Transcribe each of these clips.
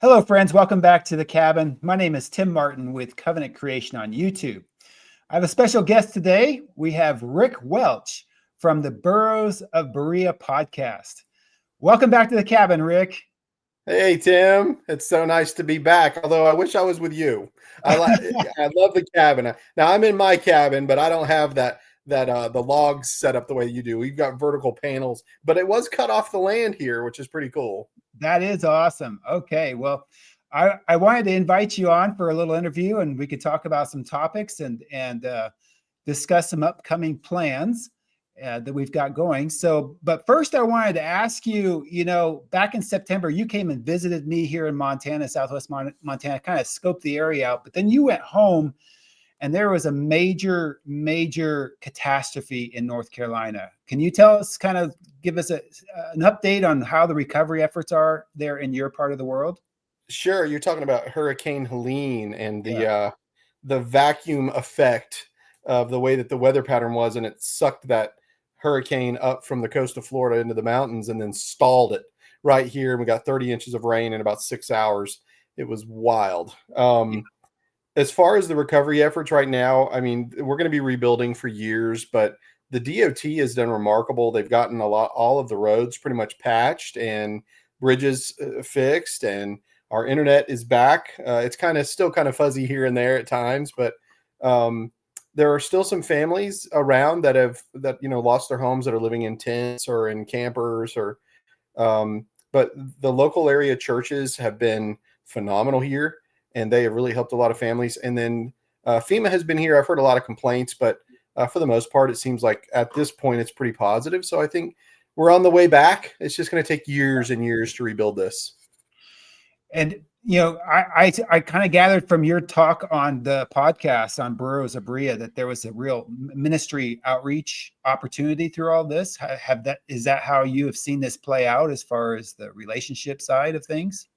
Hello, friends. Welcome back to the cabin. My name is Tim Martin with Covenant Creation on YouTube. I have a special guest today. We have Rick Welch from the Burros of Berea Podcast. Welcome back to the cabin, Rick. Hey, Tim. It's so nice to be back. Although I wish I was with you. I love the cabin. Now I'm in my cabin, but I don't have the logs set up the way you do. We've got vertical panels, but it was cut off the land here, which is pretty cool. That is awesome. Okay, well, I wanted to invite you on for a little interview, and we could talk about some topics and discuss some upcoming plans that we've got going. So, but first I wanted to ask you, back in September, you came and visited me here in Montana, Southwest Montana, kind of scoped the area out, but then you went home and there was a major catastrophe in North Carolina. Can you tell us, give us an update on how the recovery efforts are there in your part of the world? Sure. You're talking about Hurricane Helene and the vacuum effect of the way that the weather pattern was, and it sucked that hurricane up from the coast of Florida into the mountains and then stalled it right here. And we got 30 inches of rain in about 6 hours. It was wild. As far as the recovery efforts right now, I mean, we're going to be rebuilding for years, but the DOT has done remarkable. They've gotten all of the roads pretty much patched and bridges fixed, and our internet is back. It's still kind of fuzzy here and there at times, but there are still some families around that lost their homes, that are living in tents or in campers, but the local area churches have been phenomenal here, and they have really helped a lot of families. And then FEMA has been here. I've heard a lot of complaints, but for the most part, it seems like at this point it's pretty positive. So I think we're on the way back. It's just going to take years and years to rebuild this. And I kind of gathered from your talk on the podcast on Burros of Berea that there was a real ministry outreach opportunity through all this. Is that how you have seen this play out as far as the relationship side of things?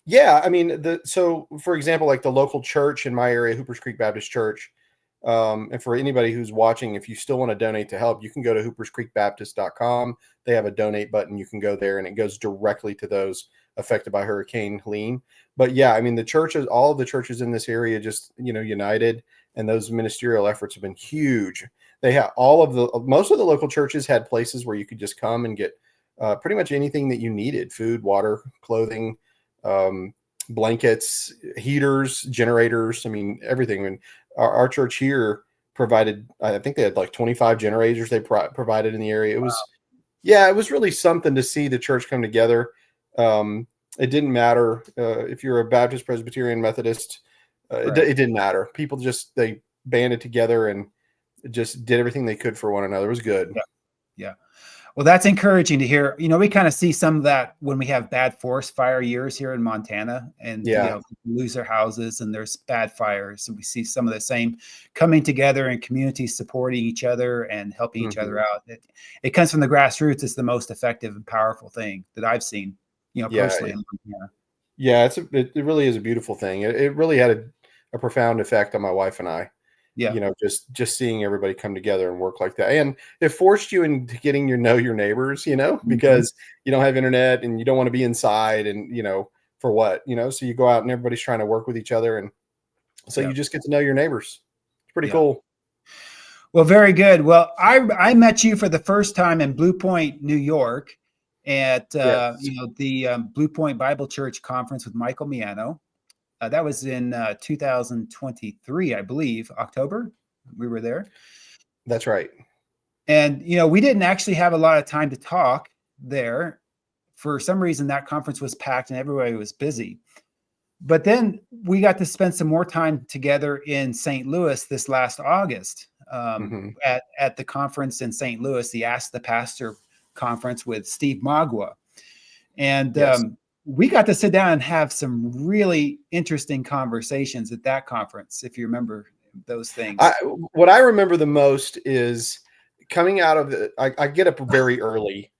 Yeah, I mean, so for example, like the local church in my area, Hoopers Creek Baptist Church, and for anybody who's watching, if you still want to donate to help, you can go to hooperscreekbaptist.com. They have a donate button. You can go there, and it goes directly to those affected by Hurricane Helene. But yeah, I mean, the churches, all of the churches in this area just, united, and those ministerial efforts have been huge. They have most of the local churches had places where you could just come and get pretty much anything that you needed: food, water, clothing, blankets, heaters, generators. I mean, everything. I mean, our church here provided, I think they had like 25 generators they provided in the area. It was, it was really something to see the church come together. It didn't matter if you're a Baptist, Presbyterian, Methodist. Right. It didn't matter. People they banded together and just did everything they could for one another. It was good. Yeah. Well, that's encouraging to hear. We kind of see some of that when we have bad forest fire years here in Montana, and people lose their houses and there's bad fires. And we see some of the same coming together and communities supporting each other and helping each other out. It comes from the grassroots. It's the most effective and powerful thing that I've seen, personally in Montana. Yeah, it really is a beautiful thing. It really had a profound effect on my wife and I. Yeah, just seeing everybody come together and work like that. And it forced you into getting your neighbors, because you don't have internet and you don't want to be inside, and, for what, so you go out and everybody's trying to work with each other. And so you just get to know your neighbors. It's pretty cool. Well, very good. Well, I met you for the first time in Blue Point, New York at, the Blue Point Bible Church conference with Michael Miano. That was in 2023, I believe, October. We were there. That's right. And, we didn't actually have a lot of time to talk there. For some reason, that conference was packed and everybody was busy. But then we got to spend some more time together in St. Louis this last August at the conference in St. Louis, the Ask the Pastor conference with Steve Magua. And we got to sit down and have some really interesting conversations at that conference, if you remember those things. What I remember the most is coming out of I get up very early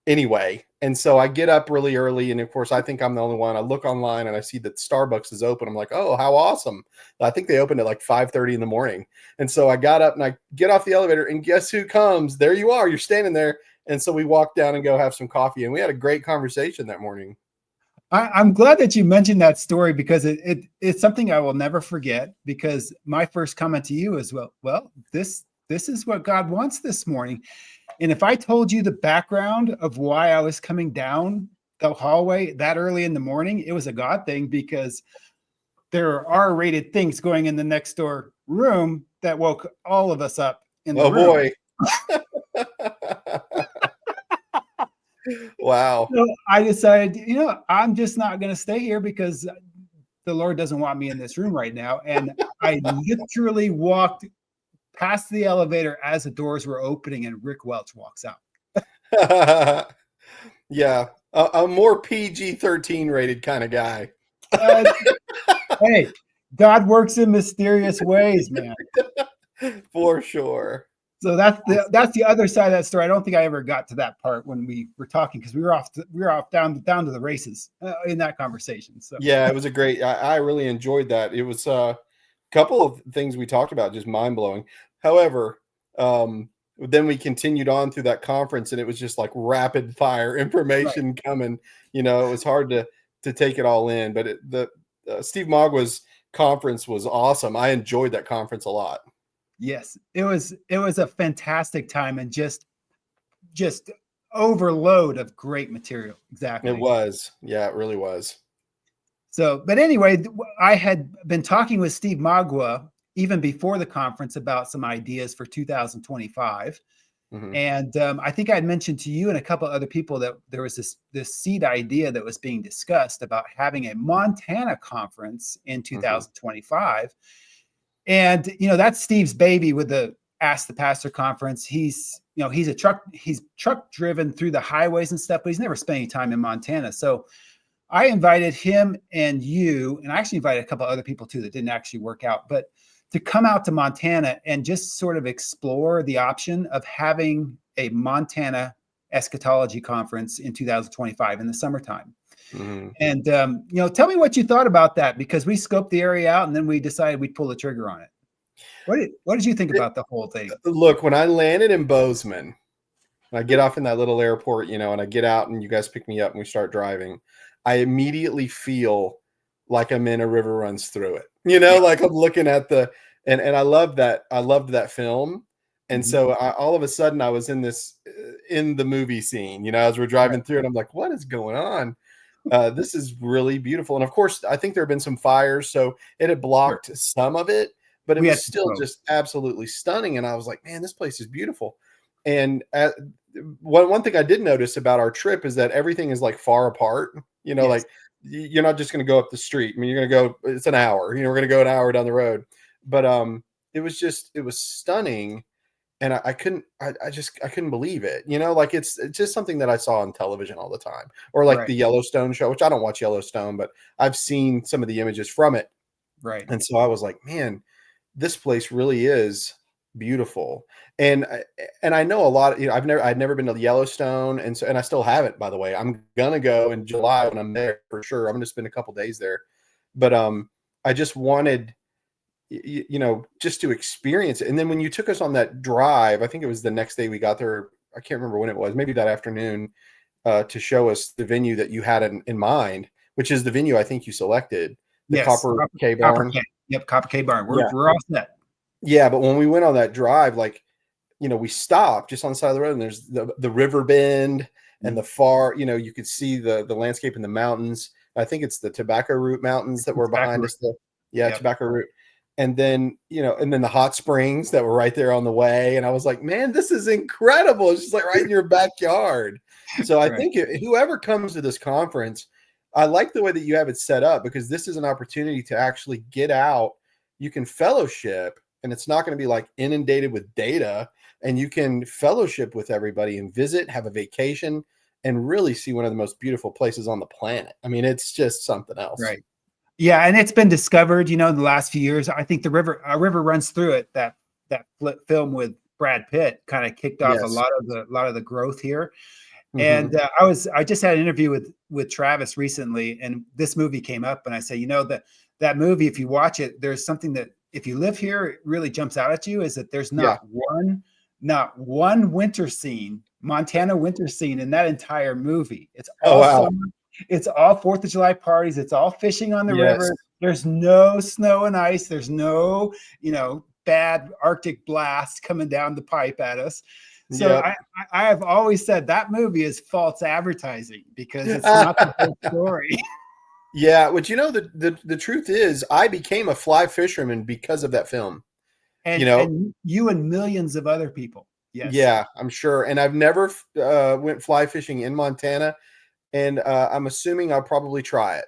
anyway. And so I get up really early. And of course, I think I'm the only one. I look online and I see that Starbucks is open. I'm like, oh, how awesome. I think they opened at like 5:30 in the morning. And so I got up and I get off the elevator, and guess who comes? There you are. You're standing there. And so we walked down and go have some coffee. And we had a great conversation that morning. I'm glad that you mentioned that story because it's something I will never forget. Because my first comment to you is, well, this is what God wants this morning. And if I told you the background of why I was coming down the hallway that early in the morning, it was a God thing because there are R-rated things going in the next door room that woke all of us up in the Oh room. boy. Wow. So I decided, I'm just not going to stay here because the Lord doesn't want me in this room right now. And I literally walked past the elevator as the doors were opening and Rick Welch walks out. Yeah. A more PG-13 rated kind of guy. Hey, God works in mysterious ways, man. For sure. So that's the other side of that story. I don't think I ever got to that part when we were talking because we were off down to the races in that conversation. So yeah, it was a great. I really enjoyed that. It was a couple of things we talked about just mind blowing. However, then we continued on through that conference, and it was just like rapid fire information coming. It was hard to take it all in. But Steve Magua's conference was awesome. I enjoyed that conference a lot. Yes, it was a fantastic time and just overload of great material. Exactly. It was. Yeah, it really was. So, but anyway, I had been talking with Steve Magua even before the conference about some ideas for 2025. Mm-hmm. And I think I had mentioned to you and a couple other people that there was this seed idea that was being discussed about having a Montana conference in 2025. Mm-hmm. And, that's Steve's baby with the Ask the Pastor conference. He's truck driven through the highways and stuff, but he's never spent any time in Montana. So I invited him and you, and I actually invited a couple other people too that didn't actually work out, but to come out to Montana and just sort of explore the option of having a Montana Eschatology conference in 2025 in the summertime. Mm-hmm. And, tell me what you thought about that, because we scoped the area out and then we decided we'd pull the trigger on it. What did you think about the whole thing? Look, when I landed in Bozeman, when I get off in that little airport, and I get out and you guys pick me up and we start driving, I immediately feel like I'm in A River Runs Through It, like I'm looking at and I loved that film. And so all of a sudden I was in the movie scene, as we're driving through it, I'm like, what is going on? This is really beautiful. And of course, I think there have been some fires, so it had blocked some of it, but it was still just absolutely stunning. And I was like, man, this place is beautiful. And one thing I did notice about our trip is that everything is like far apart, like you're not just going to go up the street. I mean, you're going to go, it's an hour, we're going to go an hour down the road, but it was stunning. And I couldn't believe it, like it's just something that I saw on television all the time, or like the Yellowstone show, which I don't watch Yellowstone, but I've seen some of the images from it. Right. And so I was like, man, this place really is beautiful. And I know a lot, I'd never been to Yellowstone. And I still haven't, by the way. I'm going to go in July when I'm there for sure. I'm going to spend a couple days there, but I just wanted, just to experience it. And then when you took us on that drive, I think it was the next day we got there. I can't remember when it was, maybe that afternoon, to show us the venue that you had in mind, which is the venue I think you selected, the Copper K Barn. Yep, Copper K Barn. We're all set. Yeah, but when we went on that drive, like, we stopped just on the side of the road, and there's the river bend and the far, you could see the landscape in the mountains. I think it's the Tobacco Root Mountains that were behind us. Tobacco Root. And then, and then the hot springs that were right there on the way. And I was like, man, this is incredible. It's just like right in your backyard. So I think whoever comes to this conference, I like the way that you have it set up, because this is an opportunity to actually get out. You can fellowship, and it's not going to be like inundated with data, and you can fellowship with everybody and visit, have a vacation, and really see one of the most beautiful places on the planet. I mean, it's just something else. Right. Yeah, and it's been discovered, in the last few years. I think A River Runs Through It, that film with Brad Pitt, kind of kicked off a lot of the growth here. Mm-hmm. And I just had an interview with Travis recently, and this movie came up, and I said, that movie, if you watch it, there's something that if you live here, it really jumps out at you, is that there's not one winter scene, Montana winter scene in that entire movie. It's all summer. It's all 4th of July parties. It's all fishing on the Yes. river. There's no snow and ice. There's no, bad Arctic blast coming down the pipe at us. So Yep. I have always said that movie is false advertising because it's not the whole story. Yeah, but the truth is, I became a fly fisherman because of that film. And you and millions of other people. Yes. Yeah, I'm sure. And I've never went fly fishing in Montana, and I'm assuming I'll probably try it.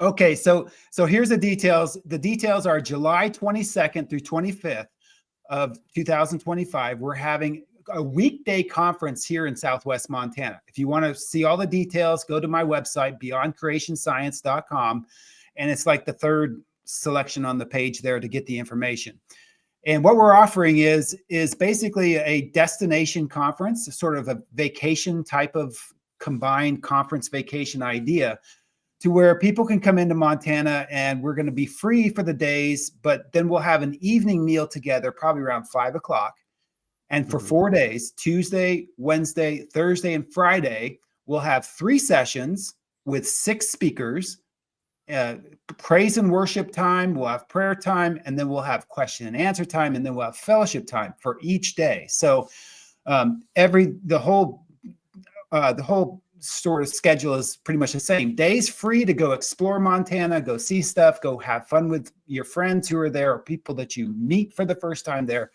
Okay, so here's the details. The details are July 22nd through 25th of 2025. We're having a weekday conference here in Southwest Montana. If you want to see all the details, go to my website, beyondcreationscience.com. And it's like the third selection on the page there to get the information. And what we're offering is basically a destination conference, sort of a vacation type of combined conference vacation idea, to where people can come into Montana and we're going to be free for the days, but then we'll have an evening meal together, probably around 5 o'clock. And for 4 days, Tuesday, Wednesday, Thursday, and Friday, we'll have 3 sessions with 6 speakers, praise and worship time, we'll have prayer time, and then we'll have question and answer time, and then we'll have fellowship time for each day. So the whole sort of schedule is pretty much the same. Days free to go explore Montana, go see stuff, go have fun with your friends who are there or people that you meet for the first time there.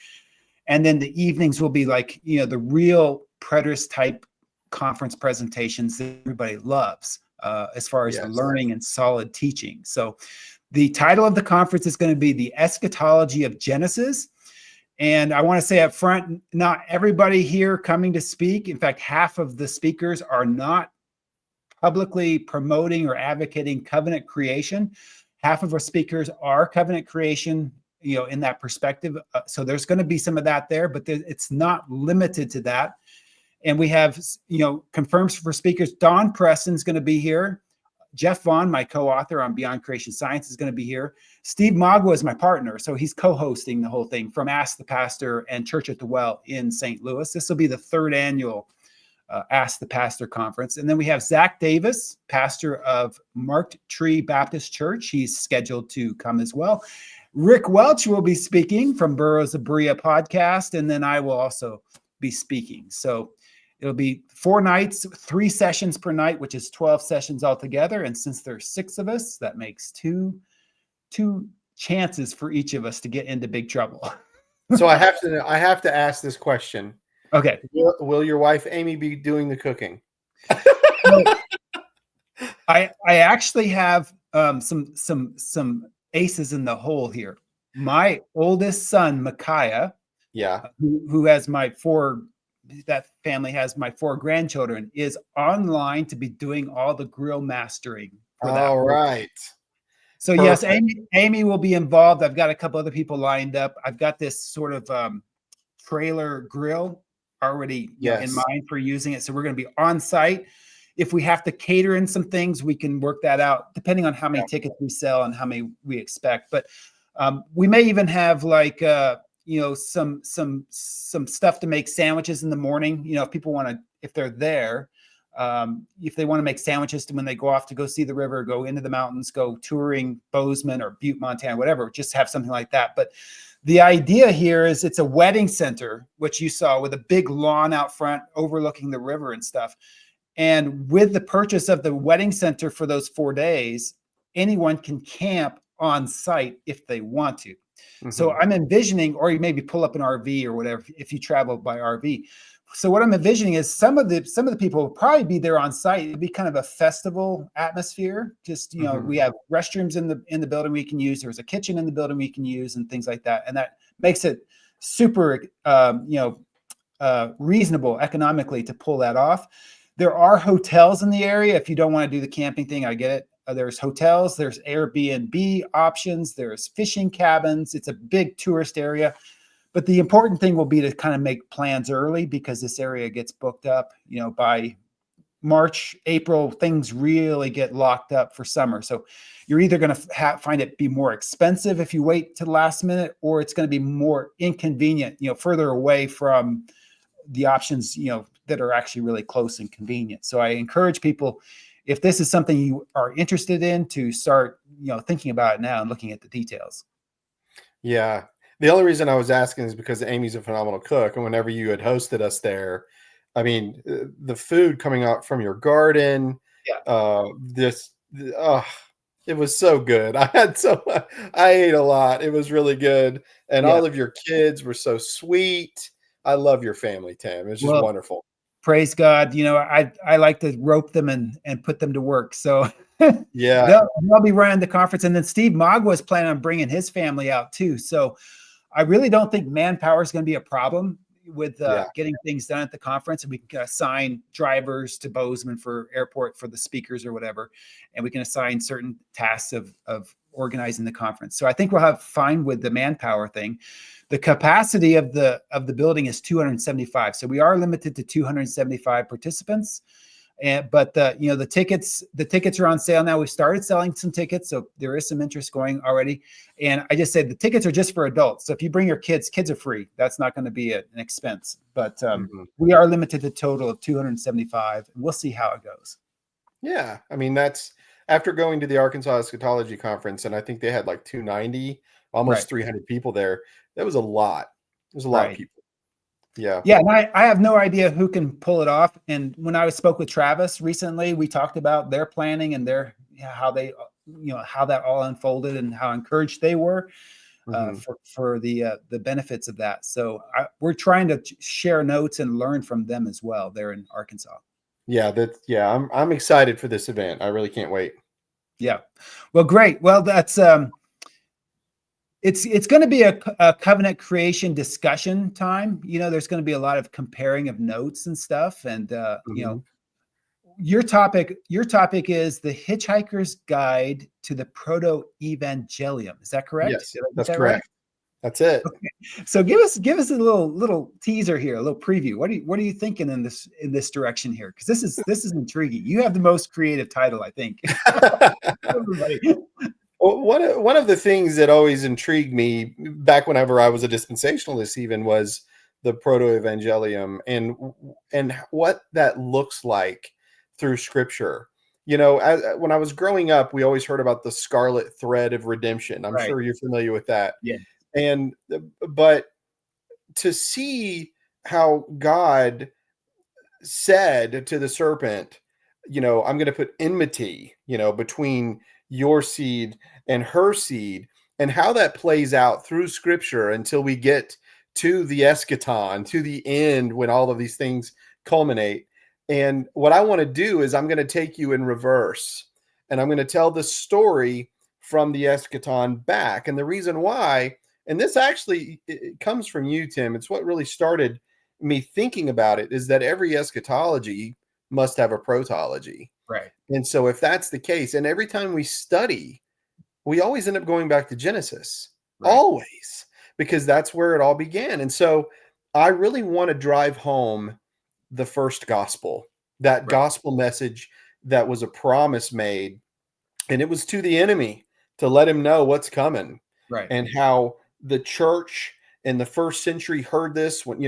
And then the evenings will be like, the real Preterist type conference presentations that everybody loves as far as the learning and solid teaching. So the title of the conference is going to be The Eschatology of Genesis. And I want to say up front, not everybody here coming to speak. In fact, half of the speakers are not publicly promoting or advocating covenant creation. Half of our speakers are covenant creation, in that perspective. So there's going to be some of that there, but it's not limited to that. And we have, confirmed for speakers. Don Preston's going to be here. Jeff Vaughn, my co-author on Beyond Creation Science, is going to be here. Steve Magua is my partner, so he's co-hosting the whole thing from Ask the Pastor and Church at the Well in St. Louis. This will be the 3rd annual Ask the Pastor conference. And then we have Zach Davis, pastor of Marked Tree Baptist Church. He's scheduled to come as well. Rick Welch will be speaking from Burros of Berea Podcast, and then I will also be speaking. So it'll be 4 nights, 3 sessions per night, which is 12 sessions altogether. And since there's 6 of us, that makes two chances for each of us to get into big trouble. So I have to ask this question. Okay. Will your wife Amy be doing the cooking? I actually have some aces in the hole here. My oldest son, Micaiah, who has that family has my 4 grandchildren, is online to be doing all the grill mastering for that. All right. So perfect. Yes, Amy will be involved. I've got a couple other people lined up. I've got this sort of trailer grill already in mind for using it. So we're going to be on site. If we have to cater in some things, we can work that out depending on how many tickets we sell and how many we expect. But we may even have like some stuff to make sandwiches in the morning. If people want to, if they're there, if they want to make sandwiches when they go off to go see the river, go into the mountains, go touring Bozeman or Butte, Montana, whatever, just have something like that. But the idea here is it's a wedding center, which you saw with a big lawn out front overlooking the river and stuff. And with the purchase of the wedding center for those 4 days, anyone can camp on site if they want to. Mm-hmm. So I'm envisioning, or you maybe pull up an RV or whatever, if you travel by RV. So what I'm envisioning is some of the people will probably be there on site. It'd be kind of a festival atmosphere. Just, we have restrooms in the building we can use. There's a kitchen in the building we can use and things like that. And that makes it super, reasonable economically to pull that off. There are hotels in the area. If you don't want to do the camping thing, I get it. There's hotels, there's Airbnb options, there's fishing cabins. It's a big tourist area. But the important thing will be to kind of make plans early, because this area gets booked up, by March, April, things really get locked up for summer. So you're either going to find it be more expensive if you wait to the last minute, or it's going to be more inconvenient, further away from the options, that are actually really close and convenient. So I encourage people, if this is something you are interested in, to start, thinking about it now and looking at the details. Yeah. The only reason I was asking is because Amy's a phenomenal cook. And whenever you had hosted us there, I mean, the food coming out from your garden, it was so good. I ate a lot. It was really good. And all of your kids were so sweet. I love your family, Tim. It's just wonderful. Praise God. I like to rope them and put them to work. So yeah, they'll be running the conference. And then Steve Magua is planning on bringing his family out too. So I really don't think manpower is going to be a problem with getting things done at the conference. And we can assign drivers to Bozeman for airport for the speakers or whatever. And we can assign certain tasks of organizing the conference. So I think we'll have fine with the manpower thing. The capacity of the building is 275. So we are limited to 275 participants. But the tickets are on sale now. We've started selling some tickets, so there is some interest going already. And I just said the tickets are just for adults. So if you bring your kids are free. That's not going to be an expense. But we are limited to a total of 275, and we'll see how it goes. Yeah, I mean, that's after going to the Arkansas Eschatology Conference, and I think they had like 290, almost 300 people there. That was a lot. There's a lot of people. Yeah. And I have no idea who can pull it off. And when I spoke with Travis recently, we talked about their planning and how that all unfolded and how encouraged they were for the benefits of that. So we're trying to share notes and learn from them as well. They're in Arkansas. Yeah, I'm excited for this event. I really can't wait. Yeah. Well, great. Well, that's it's going to be a covenant creation discussion time. There's going to be a lot of comparing of notes and stuff. And, your topic is the Hitchhiker's Guide to the Proto-Evangelium. Is that correct? Yes, that's correct. Right? That's it. Okay. So give us a little teaser here, a little preview. What are you thinking in this direction here? Because this is intriguing. You have the most creative title, I think. Everybody. Well, one of the things that always intrigued me back whenever I was a dispensationalist even was the Proto-Evangelium and what that looks like through Scripture. When I was growing up, we always heard about the scarlet thread of redemption. I'm sure you're familiar with that. Yeah. But to see how God said to the serpent, I'm going to put enmity, between your seed and her seed, and how that plays out through Scripture until we get to the eschaton, to the end, when all of these things culminate. And what I want to do is I'm going to take you in reverse, and I'm going to tell the story from the eschaton back. And the reason why, and this actually it comes from you, Tim, it's what really started me thinking about it, is that every eschatology must have a protology. Right. And so if that's the case, and every time we study, we always end up going back to Genesis, always, because that's where it all began. And so I really want to drive home the first gospel, that gospel message that was a promise made, and it was to the enemy to let him know what's coming, and how the church in the first century heard this, when,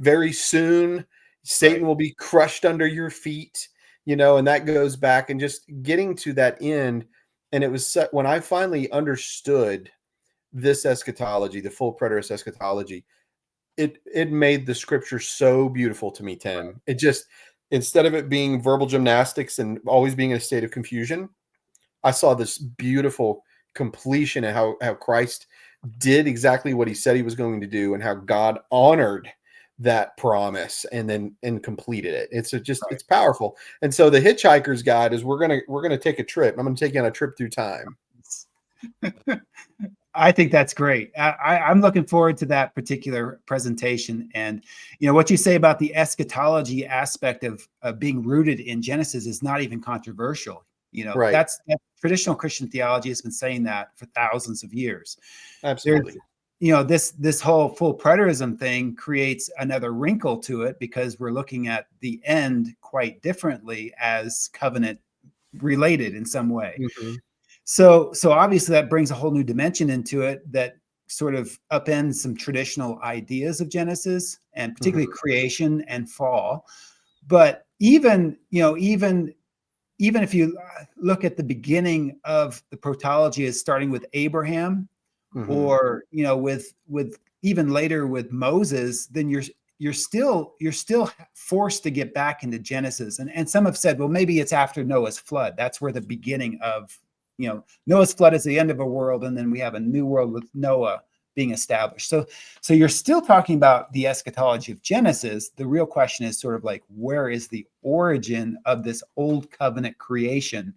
very soon Satan will be crushed under your feet. And that goes back and just getting to that end. And it was when I finally understood this eschatology, the full preterist eschatology, it made the Scripture so beautiful to me, Tim. It just, instead of it being verbal gymnastics and always being in a state of confusion, I saw this beautiful completion and how Christ did exactly what he said he was going to do, and how God honored that promise and completed it. It's it's powerful. And so the Hitchhiker's Guide is we're gonna take a trip. I'm gonna take you on a trip through time. I think that's great. I'm looking forward to that particular presentation. And what you say about the eschatology aspect of being rooted in Genesis is not even controversial. That's traditional Christian theology has been saying that for thousands of years. Absolutely. This whole full preterism thing creates another wrinkle to it, because we're looking at the end quite differently as covenant related in some way. Mm-hmm. So obviously that brings a whole new dimension into it that sort of upends some traditional ideas of Genesis, and particularly creation and fall. But even even if you look at the beginning of the protology as starting with Abraham, or with even later with Moses, then you're still forced to get back into Genesis. And some have said, well, maybe it's after Noah's flood. That's where the beginning of, Noah's flood is the end of a world, and then we have a new world with Noah being established. So you're still talking about the eschatology of Genesis. The real question is sort of like, where is the origin of this old covenant creation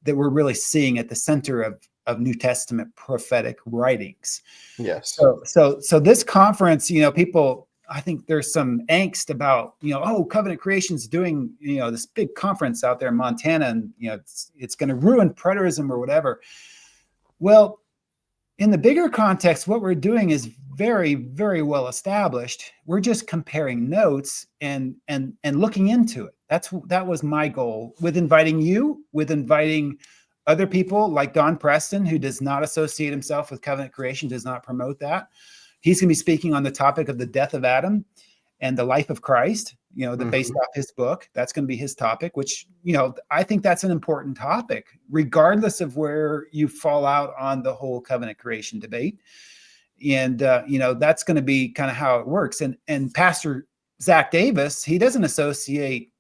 that we're really seeing at the center of New Testament prophetic writings? Yes. So this conference, people, I think there's some angst about, covenant creation's doing, this big conference out there in Montana, and, it's going to ruin preterism or whatever. Well, in the bigger context, what we're doing is very, very well established. We're just comparing notes and looking into it. That was my goal with inviting you, with inviting other people like Don Preston, who does not associate himself with covenant creation, does not promote that. He's going to be speaking on the topic of the death of Adam and the life of Christ, based off his book. That's going to be his topic, which, I think that's an important topic, regardless of where you fall out on the whole covenant creation debate. And, that's going to be kind of how it works. And Pastor Zach Davis, he doesn't associate,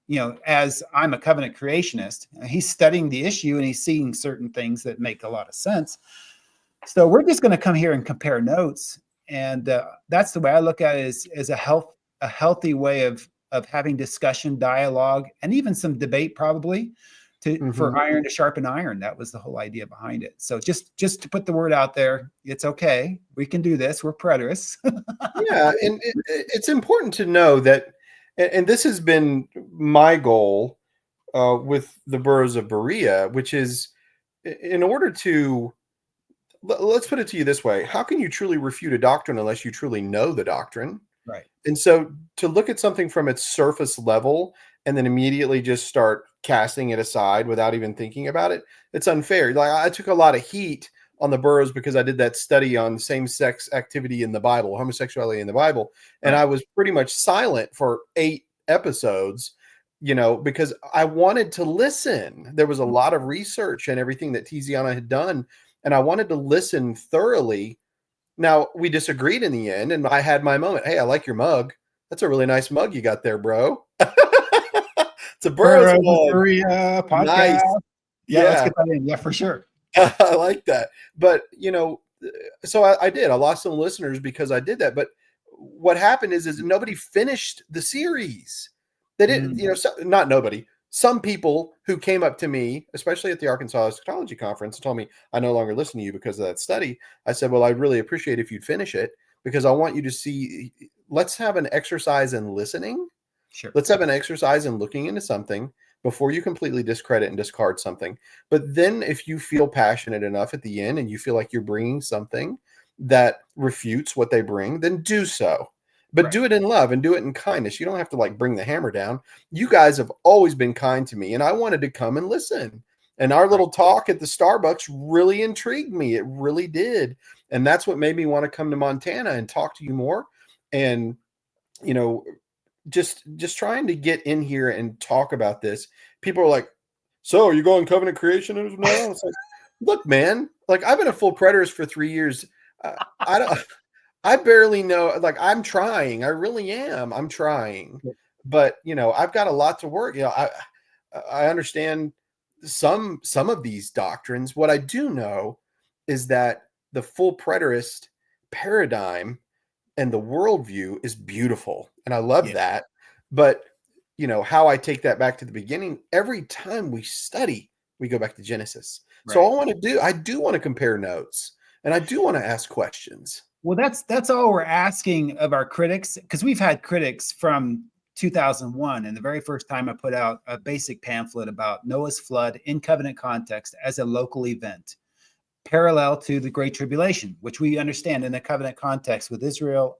as I'm a covenant creationist. He's studying the issue and he's seeing certain things that make a lot of sense. So we're just going to come here and compare notes. And that's the way I look at it, as a healthy way of having discussion, dialogue, and even some debate, probably for iron to sharpen iron. That was the whole idea behind it. So just to put the word out there, it's okay. We can do this. We're preterists. Yeah, and it's important to know that, and this has been my goal with the Burros of Berea, which is, in order to, let's put it to you this way: how can you truly refute a doctrine unless you truly know the doctrine? Right. And so to look at something from its surface level and then immediately just start casting it aside without even thinking about it, it's unfair. Like, I took a lot of heat on the Burros because I did that study on same-sex activity in the Bible, homosexuality in the Bible. And I was pretty much silent for 8 episodes, because I wanted to listen. There was a lot of research and everything that Tiziana had done, and I wanted to listen thoroughly. Now, we disagreed in the end, and I had my moment. Hey, I like your mug. That's a really nice mug you got there, bro. It's a Burros Berea podcast. Nice. Yeah, let's get that in. Yeah, for sure. I like that. But, so I did. I lost some listeners because I did that. But what happened is nobody finished the series. They didn't, not nobody. Some people who came up to me, especially at the Arkansas Eschatology Conference, and told me, I no longer listen to you because of that study. I said, well, I'd really appreciate if you'd finish it, because I want you to see, let's have an exercise in listening. Sure. Let's have an exercise in looking into something before you completely discredit and discard something. But then if you feel passionate enough at the end and you feel like you're bringing something that refutes what they bring, then do so. But do it in love and do it in kindness. You don't have to bring the hammer down. You guys have always been kind to me, and I wanted to come and listen. And our little talk at the Starbucks really intrigued me. It really did. And that's what made me want to come to Montana and talk to you more. And, just trying to get in here and talk about this. People are like, so are you going covenant creationism now? It's like, look, man, I've been a full preterist for 3 years. I barely know, I'm trying. I really am. I'm trying. But, I've got a lot to work. I understand some of these doctrines. What I do know is that the full preterist paradigm and the worldview is beautiful. And I love that. But, how I take that back to the beginning, every time we study, we go back to Genesis. Right. So I do want to compare notes, and I do want to ask questions. Well, that's all we're asking of our critics, because we've had critics from 2001, and the very first time I put out a basic pamphlet about Noah's flood in covenant context as a local event, parallel to the Great Tribulation, which we understand in a covenant context with Israel,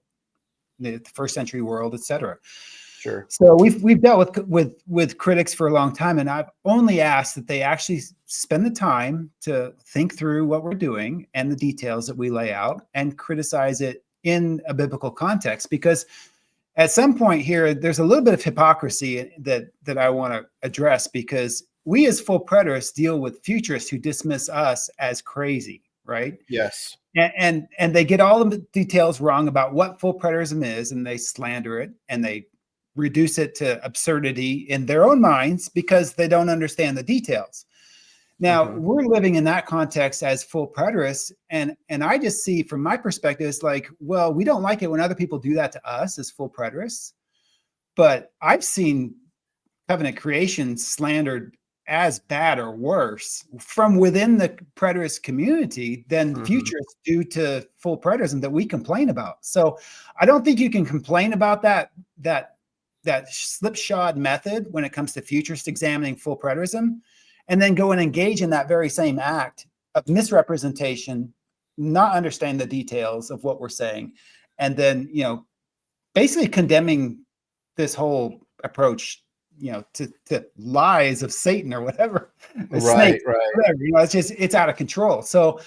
the first century world, etc. Sure. So we've dealt with critics for a long time, and I've only asked that they actually spend the time to think through what we're doing and the details that we lay out and criticize it in a biblical context, because at some point here, there's a little bit of hypocrisy that I want to address, because we as full preterists deal with futurists who dismiss us as crazy, right? Yes. And they get all the details wrong about what full preterism is, and they slander it and they reduce it to absurdity in their own minds because they don't understand the details. Now, we're living in that context as full preterists, and I just see from my perspective, it's like, well, we don't like it when other people do that to us as full preterists, but I've seen covenant creation slandered as bad or worse from within the preterist community than futurists do to full preterism that we complain about. So I don't think you can complain about that slipshod method when it comes to futurists examining full preterism, and then go and engage in that very same act of misrepresentation, not understanding the details of what we're saying, and then, basically condemning this whole approach, to lies of Satan or whatever. Right. Whatever. It's out of control. So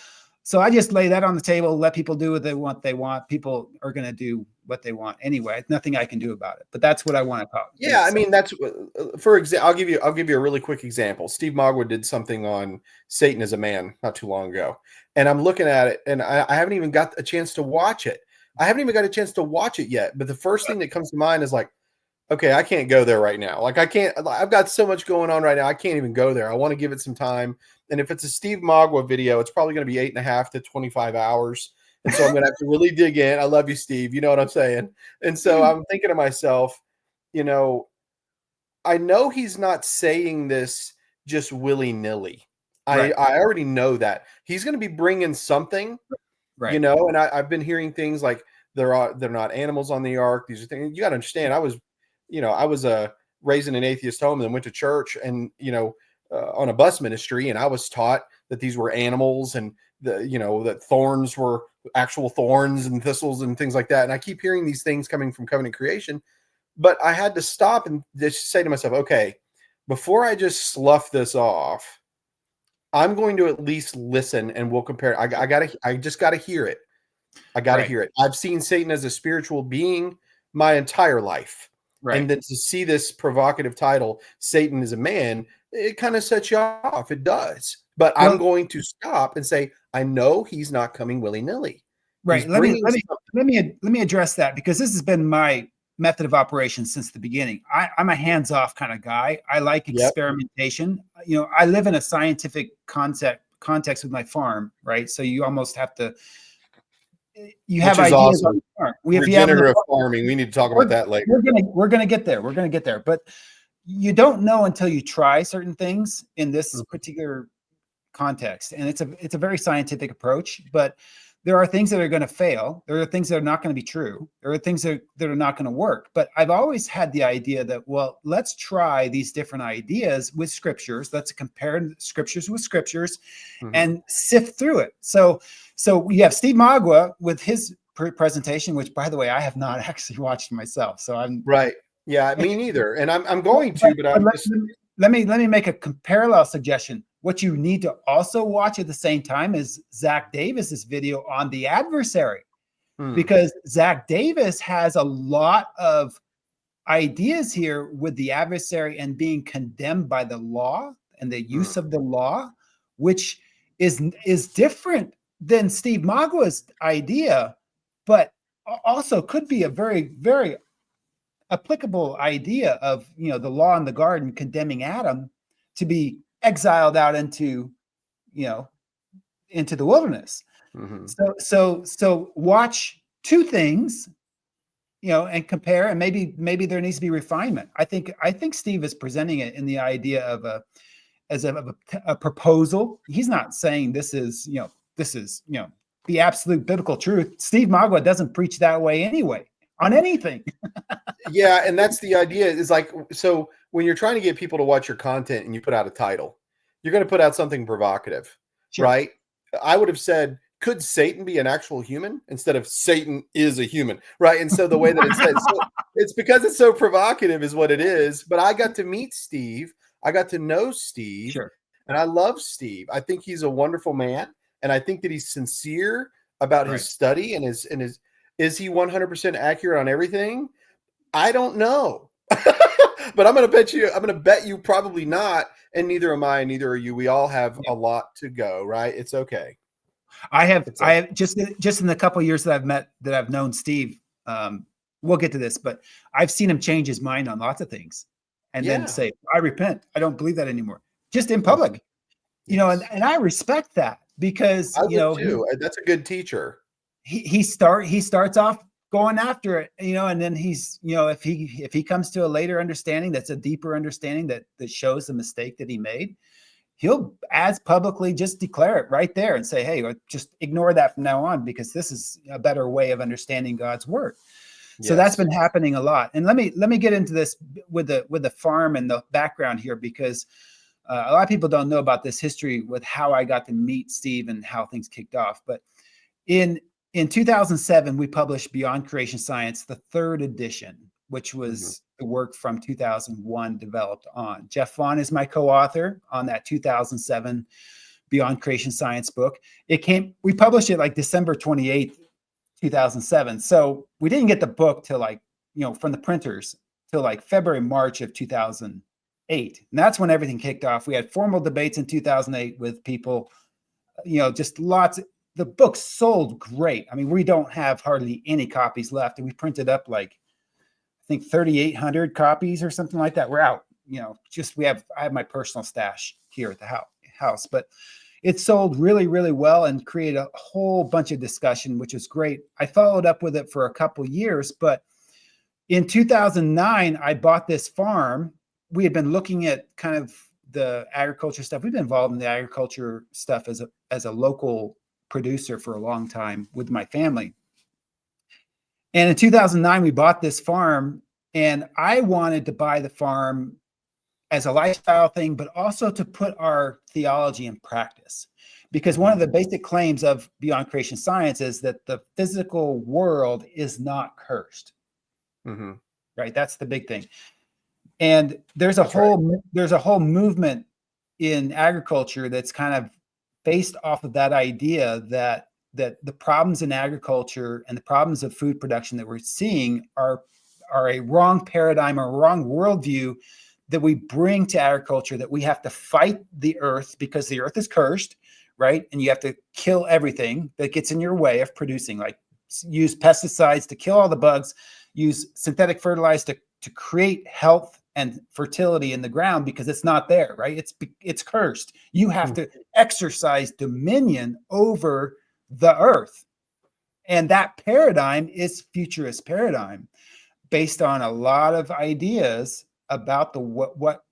I just lay that on the table, let people do what they want. People are going to do what they want anyway. Nothing I can do about it. But that's what I want to talk. Yeah, I mean, that's, for example, I'll give you a really quick example. Steve Magua did something on Satan as a man not too long ago, and I'm looking at it, and I haven't even got a chance to watch it. Yet. But the first thing that comes to mind is like, okay, I can't go there right now. Like, I've got so much going on right now. I can't even go there. I want to give it some time. And if it's a Steve Magua video, it's probably going to be 8.5 to 25 hours. And so I'm going to have to really dig in. I love you, Steve. You know what I'm saying? And so I'm thinking to myself, I know he's not saying this just willy-nilly. Right. I already know that. He's going to be bringing something, right. And I've been hearing things like they're not animals on the ark. These are things you got to understand. I was raised in an atheist home and then went to church and, on a bus ministry. And I was taught that these were animals and that thorns were actual thorns and thistles and things like that. And I keep hearing these things coming from covenant creation, but I had to stop and just say to myself, okay, before I just slough this off, I'm going to at least listen and we'll compare. I just got to hear it. I got to hear it. I've seen Satan as a spiritual being my entire life. Right. And then to see this provocative title, Satan is a man, it kind of sets you off. It does. But I'm going to stop and say, I know he's not coming willy-nilly. Right. Let me address that, because this has been my method of operation since the beginning. I'm a hands-off kind of guy. I like experimentation. I live in a scientific context with my farm, right? So you almost have to have ideas awesome. On the farm. Regenerative farming. We need to talk about that later. We're gonna get there. But you don't know until you try certain things in this particular context. And it's a very scientific approach, but there are things that are going to fail. There are things that are not going to be true. There are things that are not going to work. But I've always had the idea that, well, let's try these different ideas with scriptures. Let's compare scriptures with scriptures and sift through it. So we have Steve Magua with his presentation, which, by the way, I have not actually watched myself. So I'm right. Yeah, me neither. And I'm going to, but let me make a parallel suggestion. What you need to also watch at the same time is Zach Davis's video on the adversary, because Zach Davis has a lot of ideas here with the adversary and being condemned by the law and the use of the law, which is different than Steve Magua's idea, but also could be a very, very applicable idea of, the law in the garden condemning Adam to be exiled out into the wilderness. So watch two things, and compare, and maybe there needs to be refinement. I think Steve is presenting it in the idea of a proposal. He's not saying this is the absolute biblical truth. Steve Magua doesn't preach that way anyway on anything. Yeah, and that's the idea. Is like, so when you're trying to get people to watch your content and you put out a title, you're going to put out something provocative, right? I would have said, could Satan be an actual human, instead of Satan is a human, right? And so the way that it says, so it's because it's so provocative is what it is. But I got to meet Steve. I got to know Steve. And I love Steve. I think he's a wonderful man. And I think that he's sincere about his study and is he 100% accurate on everything? I don't know. But I'm going to bet you probably not. And neither am I, and neither are you. We all have a lot to go, right? It's okay. I have just in the couple of years that I've known Steve, we'll get to this, but I've seen him change his mind on lots of things and then say, I repent. I don't believe that anymore. Just in public, and I respect that because, too. That's a good teacher. He starts off going after it, and then he's, if he comes to a later understanding, that's a deeper understanding that shows the mistake that he made, he'll as publicly just declare it right there and say, hey, just ignore that from now on, because this is a better way of understanding God's word. So that's been happening a lot. And let me get into this with the farm and the background here, because a lot of people don't know about this history with how I got to meet Steve and how things kicked off. But in 2007, we published Beyond Creation Science, the third edition, which was the work from 2001 developed on. Jeff Vaughn is my co-author on that 2007 Beyond Creation Science book. We published it like December 28th, 2007. So we didn't get the book till from the printers till like February, March of 2008. And that's when everything kicked off. We had formal debates in 2008 with people, just lots. The book sold great. I mean, we don't have hardly any copies left, and we printed up I think 3,800 copies or something like that. We're out. I have my personal stash here at the house, but it sold really, really well and created a whole bunch of discussion, which is great. I followed up with it for a couple years, but in 2009, I bought this farm. We had been looking at kind of the agriculture stuff. We've been involved in the agriculture stuff as a local producer for a long time with my family. And in 2009, we bought this farm, and I wanted to buy the farm as a lifestyle thing, but also to put our theology in practice. Because one of the basic claims of Beyond Creation Science is that the physical world is not cursed. Mm-hmm. Right? That's the big thing. And there's a whole movement in agriculture that's kind of based off of that idea that the problems in agriculture and the problems of food production that we're seeing are a wrong paradigm or a wrong worldview that we bring to agriculture, that we have to fight the earth because the earth is cursed, right? And you have to kill everything that gets in your way of producing, like use pesticides to kill all the bugs, use synthetic fertilizer to create health and fertility in the ground because it's not there, right? It's cursed. You have to exercise dominion over the earth. And that paradigm is futurist paradigm based on a lot of ideas about what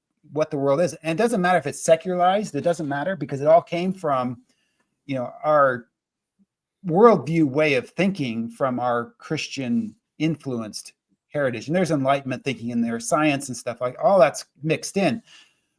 the world is. And it doesn't matter if it's secularized, it doesn't matter, because it all came from, our worldview way of thinking from our Christian influenced heritage. And there's Enlightenment thinking in there, science and stuff, like all that's mixed in.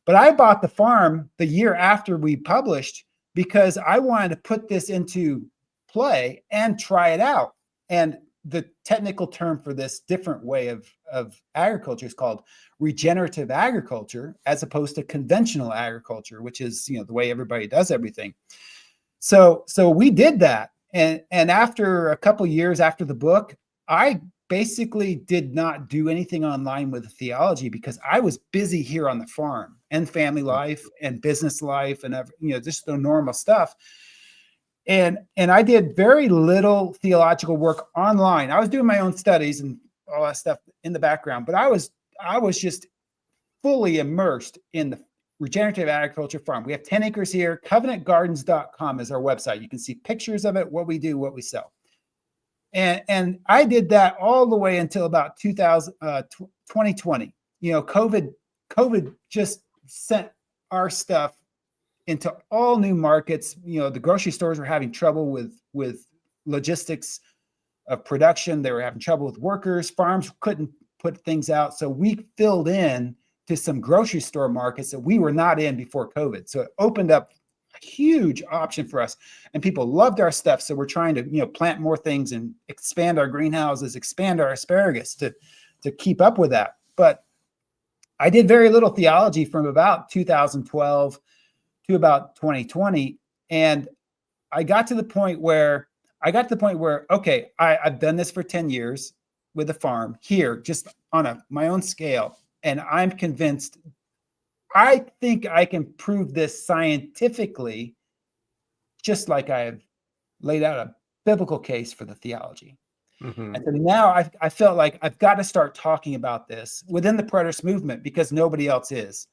But I bought the farm the year after we published because I wanted to put this into play and try it out. And the technical term for this different way of agriculture is called regenerative agriculture, as opposed to conventional agriculture, which is, the way everybody does everything. So we did that. And after a couple of years after the book, I basically did not do anything online with theology because I was busy here on the farm and family life and business life and just the normal stuff. And I did very little theological work online. I was doing my own studies and all that stuff in the background, but I was just fully immersed in the regenerative agriculture farm. We have 10 acres here. covenantgardens.com is our website. You can see pictures of it, what we do, what we sell. And I did that all the way until about 2020. COVID just sent our stuff into all new markets. The grocery stores were having trouble with logistics of production. They were having trouble with workers. Farms couldn't put things out. So we filled in to some grocery store markets that we were not in before COVID. So it opened up a huge option for us, and people loved our stuff. So we're trying to, plant more things and expand our greenhouses, expand our asparagus to keep up with that. But I did very little theology from about 2012 to about 2020. And I got to the point where, okay, I've done this for 10 years with a farm here, just on my own scale. I'm convinced, I think I can prove this scientifically, just like I have laid out a biblical case for the theology. And so now I felt like I've got to start talking about this within the Preterist movement because nobody else is.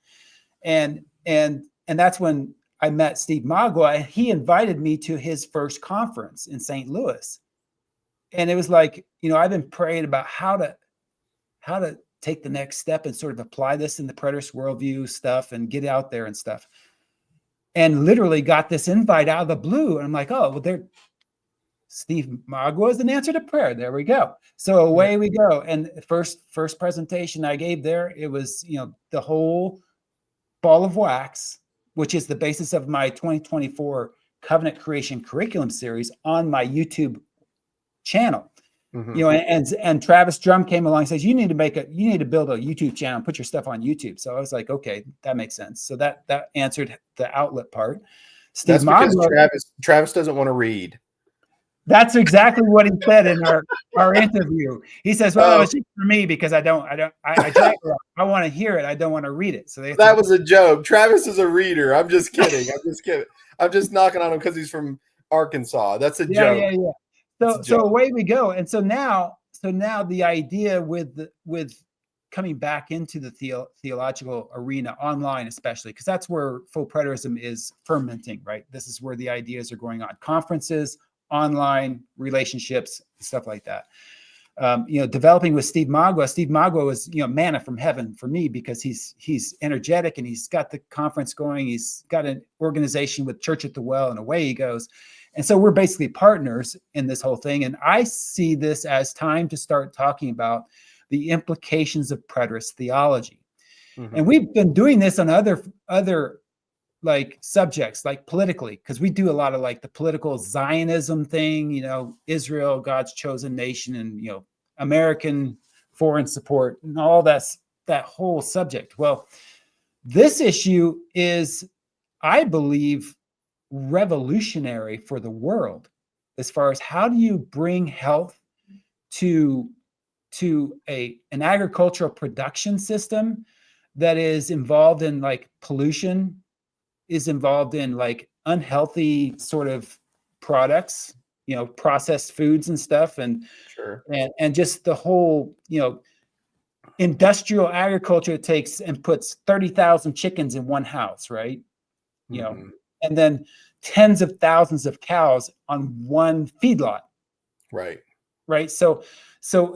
And that's when I met Steve Magua, and he invited me to his first conference in St. Louis. And it was like, I've been praying about how to take the next step and sort of apply this in the Preterist worldview stuff and get out there and stuff. And literally got this invite out of the blue. And I'm like, oh, well, Steve Magua is an answer to prayer. There we go. So away we go. And first presentation I gave there, it was, the whole ball of wax, which is the basis of my 2024 Covenant Creation Curriculum series on my YouTube channel. And Travis Drum came along and says, you need to build a YouTube channel, put your stuff on YouTube. So I was like, okay, that makes sense. So that answered the outlet part. That's because Travis doesn't want to read. That's exactly what he said in our interview. He says, well, it's just for me because I want to hear it. I don't want to read it. So that was a joke. Travis is a reader. I'm just kidding. I'm just knocking on him because he's from Arkansas. That's a joke. Yeah. So away we go. And so now the idea with coming back into the theological arena online, especially, because that's where full preterism is fermenting, right? This is where the ideas are going on. Conferences, online relationships, stuff like that. Developing with Steve Magua. Steve Magua was, manna from heaven for me because he's energetic and he's got the conference going. He's got an organization with Church at the Well, and away he goes. And so we're basically partners in this whole thing. And I see this as time to start talking about the implications of preterist theology. And we've been doing this on other like subjects, like politically, because we do a lot of like the political Zionism thing, Israel, God's chosen nation, and, American foreign support and all that whole subject. Well, this issue is, I believe, revolutionary for the world as far as how do you bring health to an agricultural production system that is involved in like pollution, is involved in like unhealthy sort of products, processed foods and stuff, and just the whole, industrial agriculture takes and puts 30,000 chickens in one house, right? And then tens of thousands of cows on one feedlot. Right. So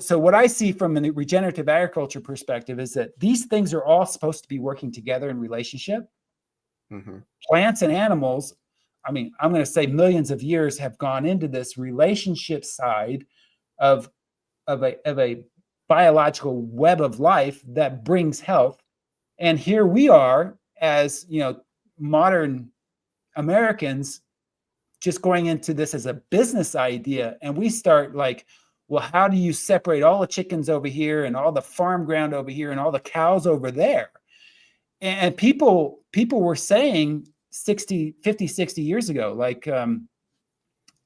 what I see from a regenerative agriculture perspective is that these things are all supposed to be working together in relationship. Plants and animals, I mean, I'm going to say millions of years have gone into this relationship side of a biological web of life that brings health. And here we are as, modern Americans just going into this as a business idea. And we start like, well, how do you separate all the chickens over here and all the farm ground over here and all the cows over there? And people were saying 50, 60 years ago,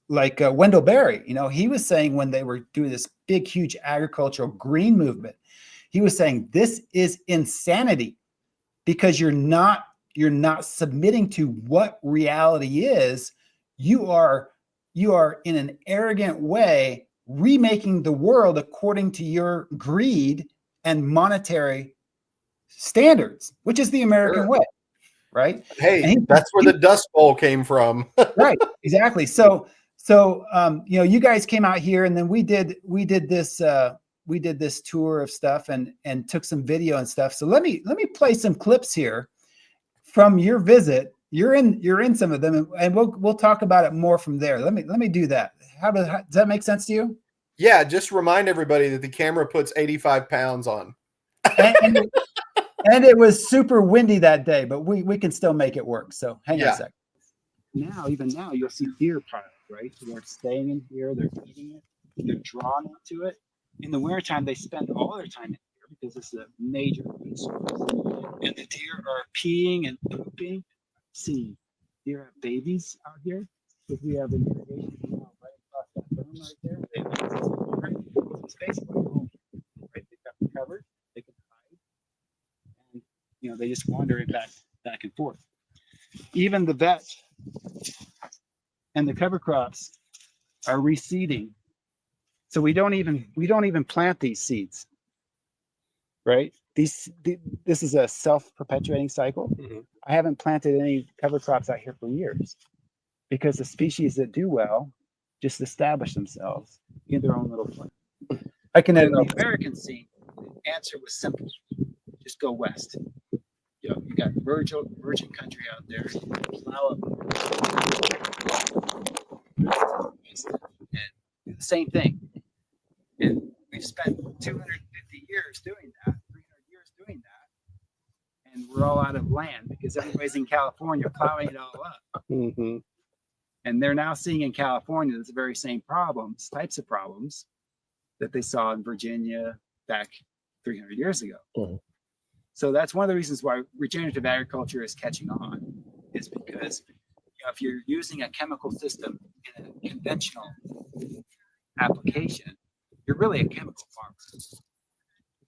like Wendell Berry, he was saying when they were doing this big, huge agricultural green movement, he was saying this is insanity because you're not submitting to what reality is. You are in an arrogant way remaking the world according to your greed and monetary standards, which is the American way, right? Hey, that's where the Dust Bowl came from. Right, exactly. So you guys came out here, and then we did this tour of stuff and took some video and stuff. So let me play some clips here from your visit. You're in some of them, and we'll talk about it more from there. Let me do that. Does that make sense to you? Yeah, just remind everybody that the camera puts 85 pounds on. And it was super windy that day, but we can still make it work. So hang on a second. Even now, you'll see deer piles, right? So they're staying in here, they're eating it, they're drawn into it. In the wintertime, they spend all their time in here because this is a major food source. And the deer are peeing and pooping. See, deer have babies out here. Because we have an irrigation canal right across that berm right there. They have access to water. It's basically home, right? They've got it covered. They can hide. They just wander back and forth. Even the vetch and the cover crops are reseeding. So we don't even plant these seeds, right? This is a self-perpetuating cycle. Mm-hmm. I haven't planted any cover crops out here for years because the species that do well just establish themselves in their own little place. Like in the American scene, the answer was simple: just go west. You got virgin country out there. Plow up, and do the same thing. And we've spent 250 years doing that, 300 years doing that, and we're all out of land because everybody's in California plowing it all up. Mm-hmm. And they're now seeing in California the very same types of problems that they saw in Virginia back 300 years ago. Mm-hmm. So that's one of the reasons why regenerative agriculture is catching on, is because if you're using a chemical system in a conventional application, you're really a chemical farmer.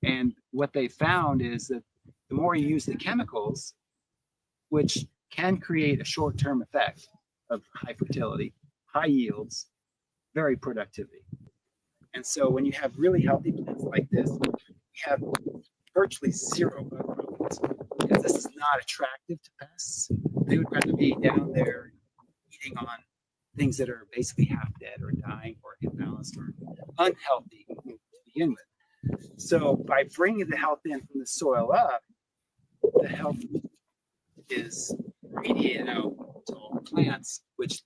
And what they found is that the more you use the chemicals, which can create a short-term effect of high fertility, high yields, very productivity. And so when you have really healthy plants like this, you have virtually zero bug problems because this is not attractive to pests. They would rather be down there eating on things that are basically half dead or dying or imbalanced or unhealthy to begin with. So by bringing the health in from the soil up, the health is radiated out to all the plants, which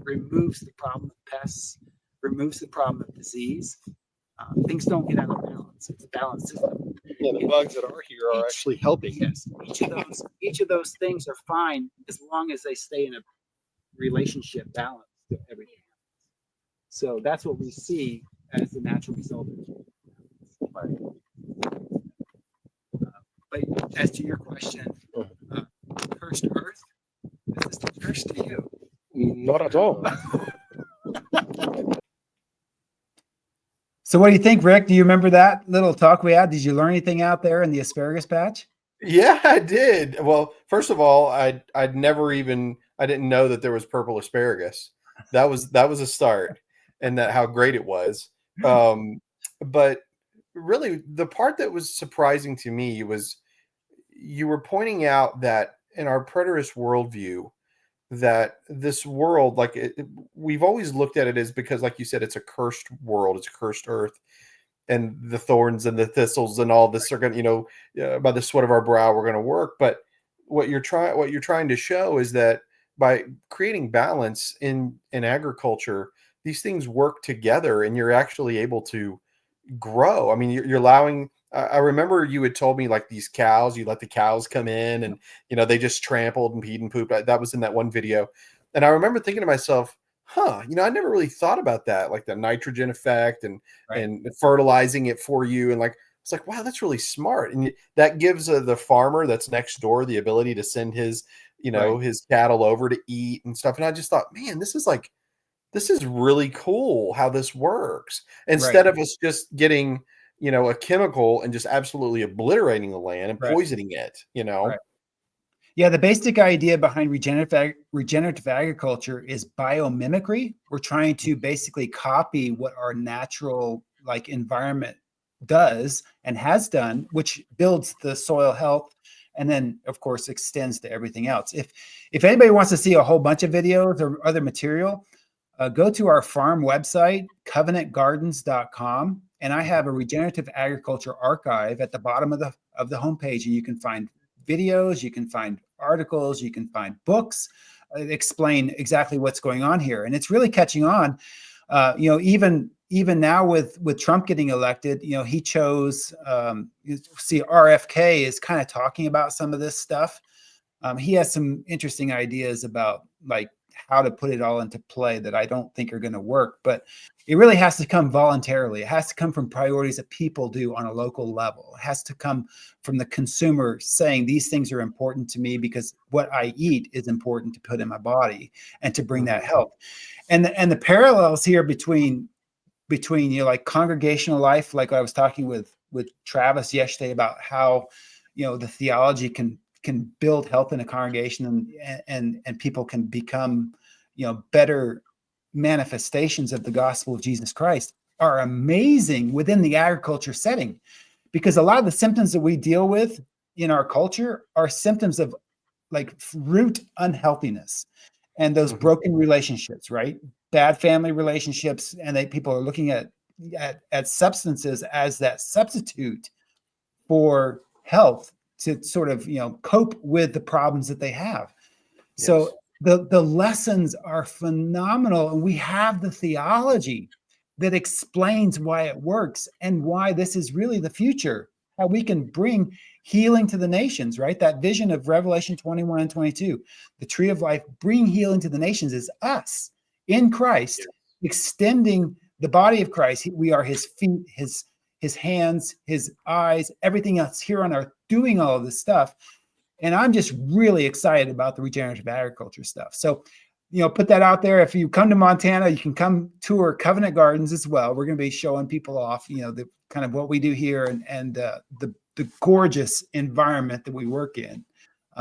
removes the problem of pests, removes the problem of disease. Things don't get out of balance. It's a balanced system. Yeah, the bugs that are here are actually helping. Yes, each of those things are fine as long as they stay in a relationship balance to everything. So that's what we see as the natural result of it. But as to your question, cursed earth, is this a curse to you? Not at all. So what do you think, Rick? Do you remember that little talk we had? Did you learn anything out there in the asparagus patch? Yeah, I did. Well, first of all, I didn't know that there was purple asparagus. That was a start, and that how great it was. But really, the part that was surprising to me was you were pointing out that in our preterist worldview, that this world, we've always looked at it as, because like you said, it's a cursed world, it's a cursed earth, and the thorns and the thistles and all this are going to, by the sweat of our brow, we're going to work. But what you're trying to show is that by creating balance in agriculture, these things work together and you're actually able to grow. I mean, you're allowing, I remember you had told me, like, these cows, you let the cows come in and, they just trampled and peed and pooped. That was in that one video. And I remember thinking to myself, I never really thought about that, like the nitrogen effect and fertilizing it for you. And like, it's like, wow, that's really smart. And that gives the farmer that's next door the ability to send his, his cattle over to eat and stuff. And I just thought, man, this is really cool how this works. Instead of us just getting, a chemical and just absolutely obliterating the land and poisoning it, Yeah, the basic idea behind regenerative agriculture is biomimicry. We're trying to basically copy what our natural environment does and has done, which builds the soil health and then of course extends to everything else. If anybody wants to see a whole bunch of videos or other material, go to our farm website, covenantgardens.com, and I have a regenerative agriculture archive at the bottom of the homepage, and you can find videos, you can find articles, you can find books that explain exactly what's going on here, and it's really catching on. Even now with Trump getting elected, he chose. See, RFK is kind of talking about some of this stuff. He has some interesting ideas about how to put it all into play that I don't think are going to work, but it really has to come voluntarily. It has to come from priorities that people do on a local level. It has to come from the consumer saying these things are important to me because what I eat is important to put in my body and to bring that health. And the parallels here between congregational life, like I was talking with Travis yesterday about how the theology can can build health in a congregation, and people can become, better manifestations of the gospel of Jesus Christ, are amazing within the agriculture setting, because a lot of the symptoms that we deal with in our culture are symptoms of like root unhealthiness and those broken relationships, right? Bad family relationships, and people are looking at substances as that substitute for health to sort of cope with the problems that they have. So the lessons are phenomenal, and we have the theology that explains why it works and why this is really the future, how we can bring healing to the nations, right? That vision of Revelation 21 and 22, the tree of life, bring healing to the nations, is us in Christ, extending the body of Christ. We are his feet, his hands, his eyes, everything else here on earth, doing all of this stuff. And I'm just really excited about the regenerative agriculture stuff. So, put that out there. If you come to Montana, you can come tour Covenant Gardens as well. We're going to be showing people off, the kind of what we do here, and the gorgeous environment that we work in,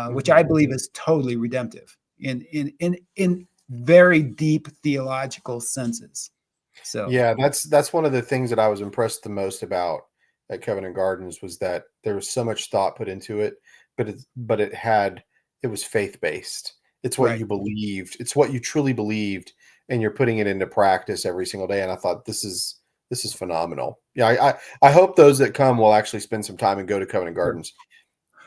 which I believe is totally redemptive in very deep theological senses. So yeah, that's one of the things that I was impressed the most about at Covenant Gardens, was that there was so much thought put into it, but it was faith-based. It's what you believed. It's what you truly believed, and you're putting it into practice every single day. And I thought, this is phenomenal. Yeah, I hope those that come will actually spend some time and go to Covenant Gardens.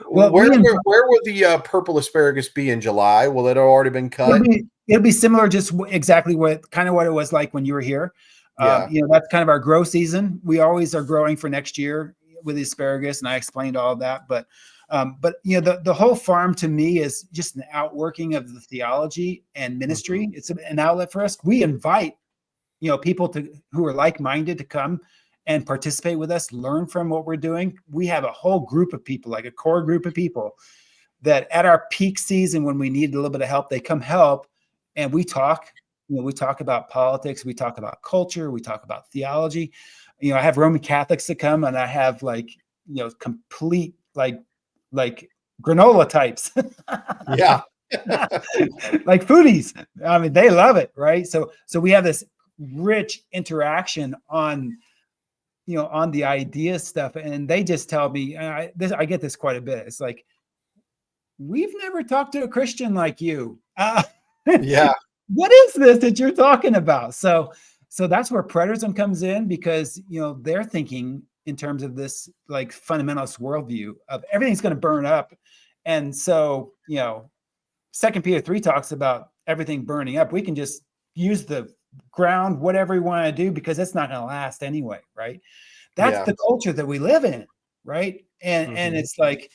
Well, where will the purple asparagus be in July? Will it have already been cut? It'll be similar, just exactly what it was like when you were here. That's kind of our grow season. We always are growing for next year with the asparagus, and I explained all of that. But the whole farm to me is just an outworking of the theology and ministry. It's an outlet for us. We invite people who are like-minded to come and participate with us, learn from what we're doing. We have a whole group of people, like a core group of people, that at our peak season, when we need a little bit of help, they come help, and we talk. We talk about politics, we talk about culture, we talk about theology. I have Roman Catholics that come, and I have complete like granola types. Yeah. Like foodies. I mean, they love it, right? So we have this rich interaction on the idea stuff, and they just tell me, I get this quite a bit. It's like, we've never talked to a Christian like you. Yeah. What is this that you're talking about? So that's where preterism comes in, because they're thinking in terms of this like fundamentalist worldview of everything's going to burn up. And so 2 Peter 3 talks about everything burning up. We can just use the ground, whatever we want to do, because it's not going to last anyway, right? That's the culture that we live in, right? And it's like,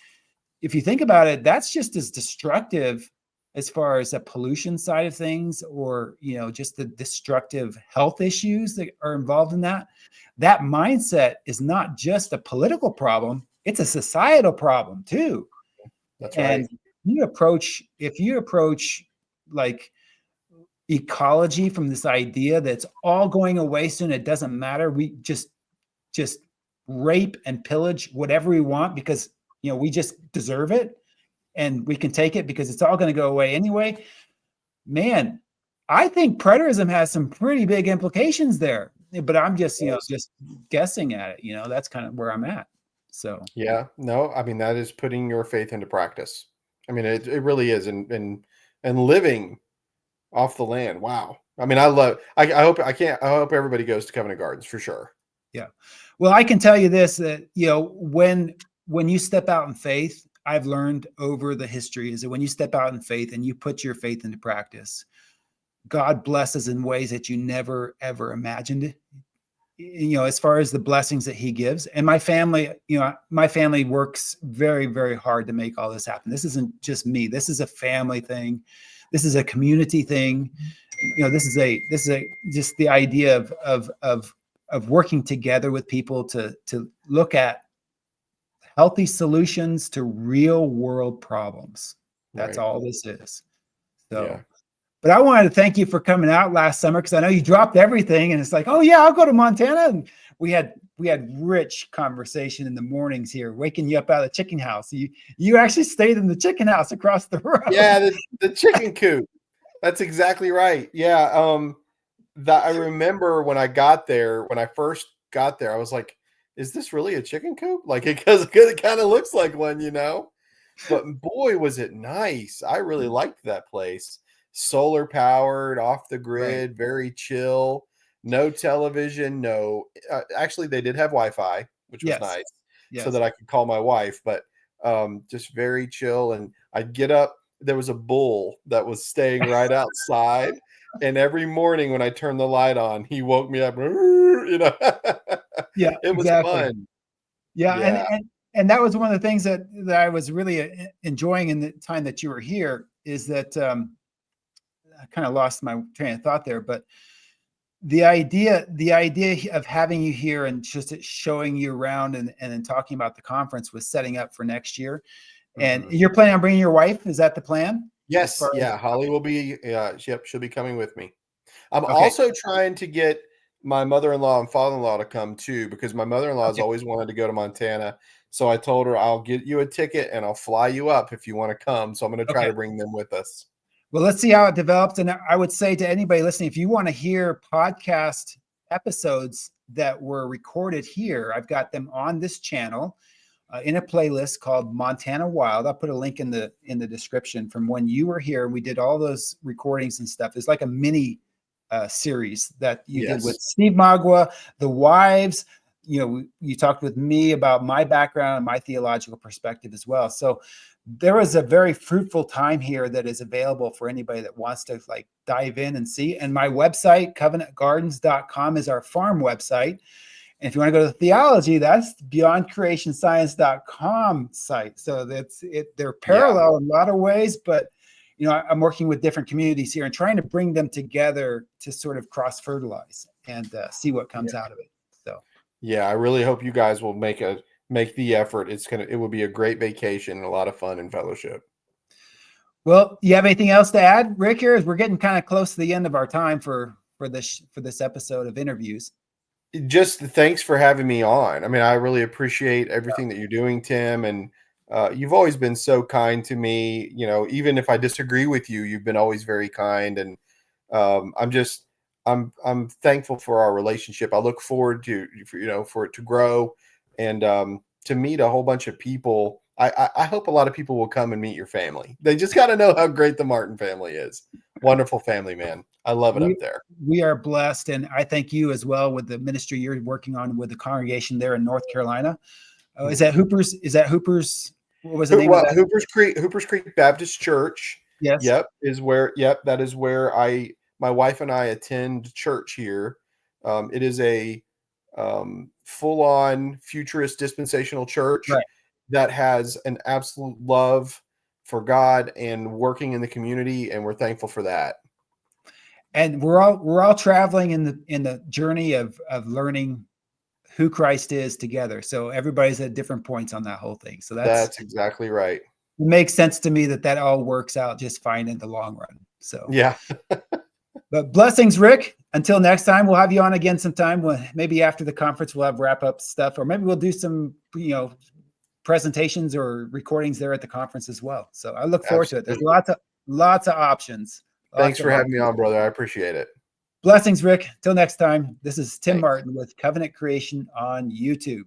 if you think about it, that's just as destructive as far as the pollution side of things, or just the destructive health issues that are involved in that. That mindset is not just a political problem, it's a societal problem too. That's right. And if you approach like ecology from this idea that's all going away soon, it doesn't matter, we just rape and pillage whatever we want because we just deserve it, and we can take it because it's all going to go away anyway. Man, I think preterism has some pretty big implications there, but I'm just just guessing at it. That's kind of where I'm at. So yeah, no, I mean, that is putting your faith into practice. I mean, it really is, and living off the land. Wow. I mean, I hope everybody goes to Covenant Gardens for sure. Yeah. Well, I can tell you this, that when you step out in faith, I've learned over the history is that when you step out in faith and you put your faith into practice, God blesses in ways that you never, ever imagined, as far as the blessings that he gives. And my family works very, very hard to make all this happen. This isn't just me. This is a family thing. This is a community thing. This is just the idea of working together with people to look at healthy solutions to real world problems. That's all this is. So, but I wanted to thank you for coming out last summer, because I know you dropped everything and it's like, oh yeah, I'll go to Montana. And we had rich conversation in the mornings here, waking you up out of the chicken house. You actually stayed in the chicken house across the road. Yeah, the chicken coop. That's exactly right. Yeah. I remember when I first got there, I was like, is this really a chicken coop? Like, because it kind of looks like one, but boy, was it nice. I really liked that place. Solar powered, off the grid, very chill, no television, actually they did have Wi-Fi, which was nice, so that I could call my wife, but just very chill. And I'd get up, there was a bull that was staying right outside. And every morning when I turned the light on, he woke me up, Yeah, it was fun. Yeah. And that was one of the things that I was really enjoying in the time that you were here, is that I kind of lost my train of thought there, but the idea of having you here and just showing you around and then talking about the conference was setting up for next year. And you're planning on bringing your wife? Is that the plan? Yes. Yeah. Holly will be, she'll be coming with me. I'm also trying to get my mother-in-law and father-in-law to come too, because my mother-in-law has always wanted to go to Montana. So I told her, I'll get you a ticket and I'll fly you up if you want to come. So I'm going to try to bring them with us. Well, let's see how it develops. And I would say to anybody listening, if you want to hear podcast episodes that were recorded here, I've got them on this channel in a playlist called Montan Wild. I'll put a link in the description from when you were here. We did all those recordings and stuff. It's like a mini series that you did with Steve Magua, the wives. You talked with me about my background and my theological perspective as well. So there was a very fruitful time here that is available for anybody that wants to dive in and see. And my website, covenantgardens.com, is our farm website. And if you want to go to Theology, that's beyondcreationscience.com site. So they're parallel in a lot of ways, but I'm working with different communities here and trying to bring them together to sort of cross-fertilize and see what comes out of it. So I really hope you guys will make the effort. It will be a great vacation and a lot of fun and fellowship. Well, you have anything else to add, Rick? Here, as we're getting kind of close to the end of our time for this episode of interviews. Just thanks for having me on. I mean, I really appreciate everything that you're doing, Tim, and you've always been so kind to me. Even if I disagree with you, you've been always very kind, and I'm thankful for our relationship. I look forward for it to grow and to meet a whole bunch of people. I hope a lot of people will come and meet your family. They just got to know how great the Martin family is. Wonderful family, man. I love it up there. We are blessed, and I thank you as well with the ministry you're working on with the congregation there in North Carolina. Is that Hoopers? What was the name of that? Hoopers Creek Baptist Church. Yes. That is where my wife and I attend church here. It is a full-on futurist dispensational church that has an absolute love for God and working in the community, and we're thankful for that. And we're all traveling in the journey of learning who Christ is together. So everybody's at different points on that whole thing. So that's exactly right. It makes sense to me that all works out just fine in the long run. So yeah. But blessings, Rick. Until next time, we'll have you on again sometime. Maybe after the conference, we'll have wrap up stuff, or maybe we'll do some presentations or recordings there at the conference as well. So I look forward to it. There's lots of options. Thanks for having me on, brother. I appreciate it. Blessings, Rick. Till next time, this is Tim Martin with Covenant Creation on YouTube.